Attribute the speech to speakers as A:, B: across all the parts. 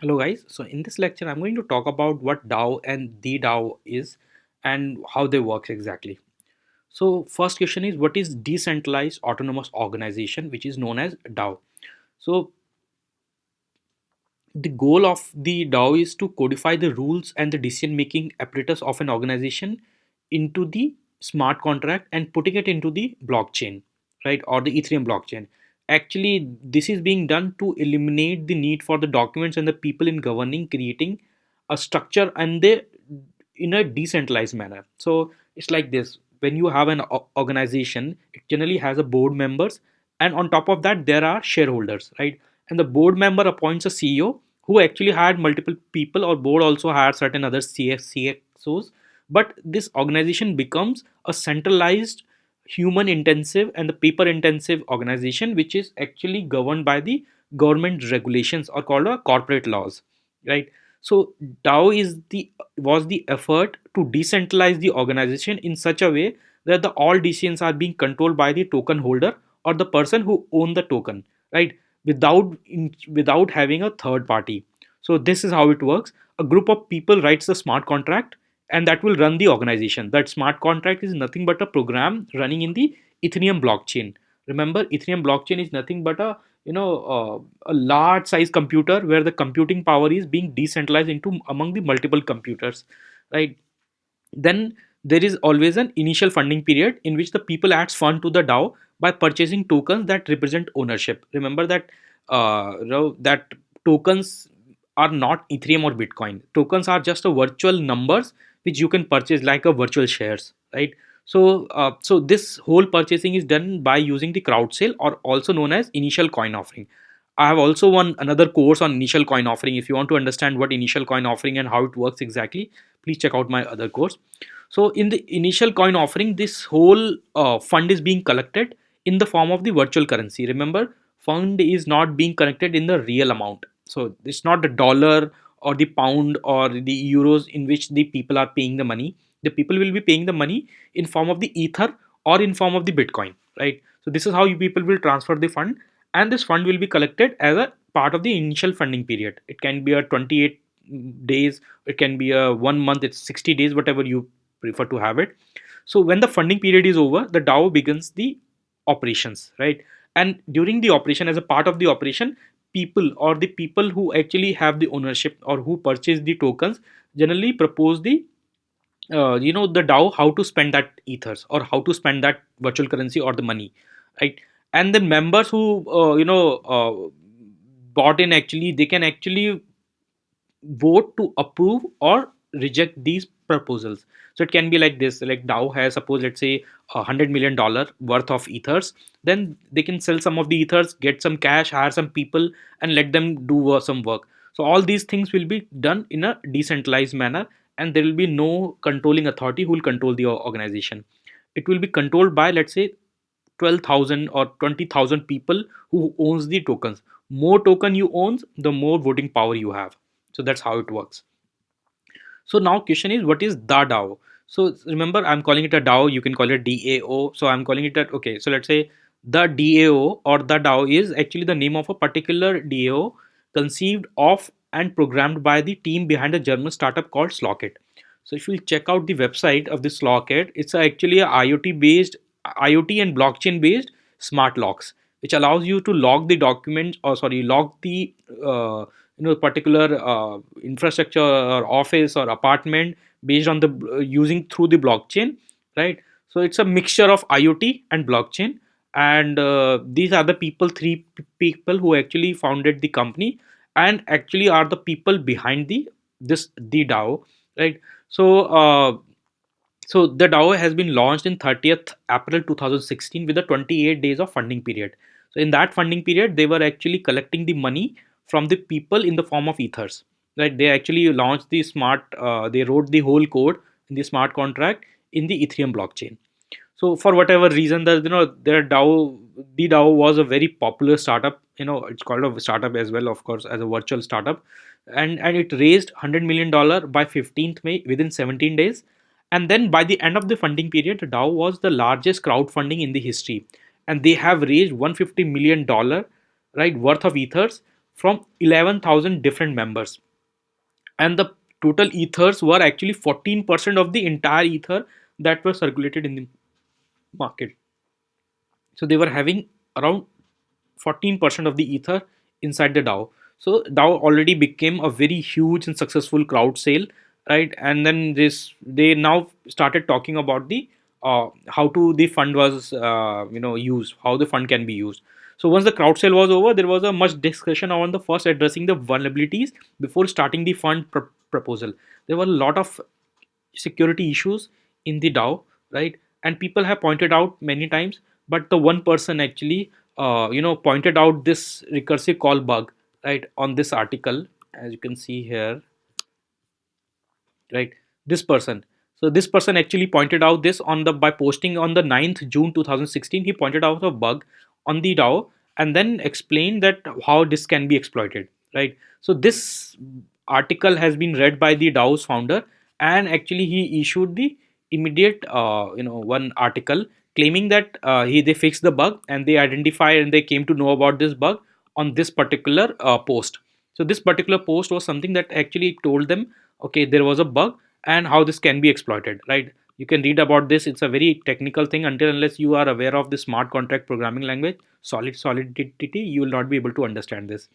A: Hello guys. So in this lecture I'm going to talk about what DAO and the DAO is and how they work exactly. So first question is, what is decentralized autonomous organization, which is known as DAO? So the goal of the DAO is to codify the rules and the decision making apparatus of an organization into the smart contract and putting it into the blockchain, right, or the Ethereum blockchain. Actually, this is being done to eliminate the need for the documents and the people in governing, creating a structure and the in a decentralized manner. So it's like this: when you have an organization, it generally has a board members, and on top of that, there are shareholders, right? And the board member appoints a CEO who actually had multiple people, or board also had certain other CXOs. But this organization becomes a centralized, human intensive and the paper intensive organization, which is actually governed by the government regulations or called a corporate laws, right? So DAO is the was the effort to decentralize the organization in such a way that the all decisions are being controlled by the token holder or the person who own the token, right? Without having a third party. So this is how it works. A group of people writes the smart contract, and that will run the organization. That smart contract is nothing but a program running in the Ethereum blockchain. Remember, Ethereum blockchain is nothing but a large size computer where the computing power is being decentralized into among the multiple computers, right? Then there is always an initial funding period in which the people adds fund to the DAO by purchasing tokens that represent ownership. Remember that that tokens are not Ethereum or Bitcoin. Tokens are just a virtual numbers which you can purchase like a virtual shares, right? So this whole purchasing is done by using the crowd sale, or also known as initial coin offering. I have also one another course on initial coin offering. If you want to understand what initial coin offering and how it works exactly, please check out my other course. So in the initial coin offering, this whole fund is being collected in the form of the virtual currency. Remember, fund is not being collected in the real amount. So it's not the dollar or the pound or the euros in which the people are paying the money. The people will be paying the money in form of the ether or in form of the Bitcoin, right? So this is how you people will transfer the fund, and this fund will be collected as a part of the initial funding period. It can be a 28 days, it can be a 1 month, it's 60 days, whatever you prefer to have it. So when the funding period is over, the DAO begins the operations, right? And during the operation, as a part of the operation, people or the people who actually have the ownership or who purchase the tokens generally propose the the DAO how to spend that ethers or how to spend that virtual currency or the money, right? And the members who bought in, actually they can actually vote to approve or reject these proposals. So it can be like this: like DAO has, suppose, let's say $100 million worth of ethers. Then they can sell some of the ethers, get some cash, hire some people, and let them do some work. So all these things will be done in a decentralized manner, and there will be no controlling authority who will control the organization. It will be controlled by, let's say, 12,000 or 20,000 people who owns the tokens. More token you owns, the more voting power you have. So that's how it works. So now question is, what is the DAO? So remember, I'm calling it a DAO. You can call it DAO. So I'm calling it a, okay. So let's say the DAO or the DAO is actually the name of a particular DAO conceived of and programmed by the team behind a German startup called Slockit. So if you check out the website of this Slockit, it's actually a IoT and blockchain based smart locks, which allows you to log the documents, or sorry, log the particular infrastructure or office or apartment based on the using through the blockchain, right? So it's a mixture of IoT and blockchain, and these are the people who actually founded the company and actually are the people behind the DAO, right? So the DAO has been launched in 30th April 2016 with a 28 days of funding period. So in that funding period, they were actually collecting the money from the people in the form of ethers. Right? They actually launched the smart. They wrote the whole code in the smart contract in the Ethereum blockchain. So for whatever reason, their DAO, the DAO was a very popular startup. It's called a startup as well, of course, as a virtual startup, and it raised $100 million by 15th May within 17 days. And then by the end of the funding period, the DAO was the largest crowdfunding in the history, and they have raised $150 million, right, worth of ethers from 11,000 different members, and the total ethers were actually 14% of the entire ether that were circulated in the market. So they were having around 14% of the ether inside the DAO. So DAO already became a very huge and successful crowd sale, right? And then this they now started talking about the how to the fund was used, how the fund can be used. So once the crowd sale was over, there was a much discussion on the first addressing the vulnerabilities before starting the fund proposal. There were a lot of security issues in the DAO, right? And people have pointed out many times, but the one person actually, pointed out this recursive call bug, right, on this article, as you can see here, right? This person. So this person actually pointed out this on the by posting on the 9th June 2016. He pointed out a bug on the DAO and then explained that how this can be exploited, right? So this article has been read by the DAO's founder, and actually he issued the immediate one article claiming that he they fixed the bug and they identified and they came to know about this bug on this particular post. So this particular post was something that actually told them, okay, there was a bug and how this can be exploited, right? You can read about this. It's a very technical thing. Until unless you are aware of the smart contract programming language solidity, you will not be able to understand this.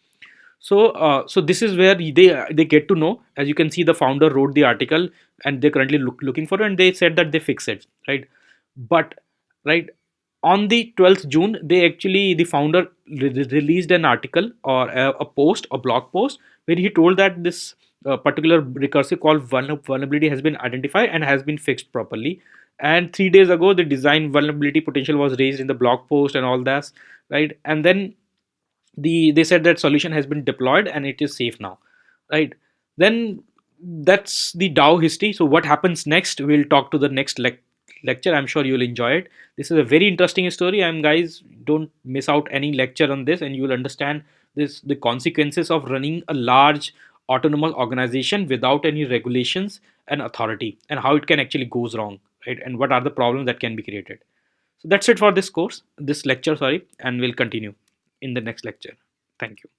A: So this is where they get to know. As you can see, the founder wrote the article and they're currently looking for it, and they said that they fix it, right? But right on the 12th June, they actually the founder released an article or a post, a blog post, where he told that this particular recursive call vulnerability has been identified and has been fixed properly. And 3 days ago, the design vulnerability potential was raised in the blog post and all that, right? And then they said that solution has been deployed and it is safe now, right? Then that's the DAO history. So what happens next, we'll talk to the next lecture. I'm sure you'll enjoy it. This is a very interesting story, and guys, don't miss out any lecture on this, and you will understand this the consequences of running a large autonomous organization without any regulations and authority, and how it can actually goes wrong, right? And what are the problems that can be created. So that's it for this lecture, sorry, and we'll continue in the next lecture. Thank you.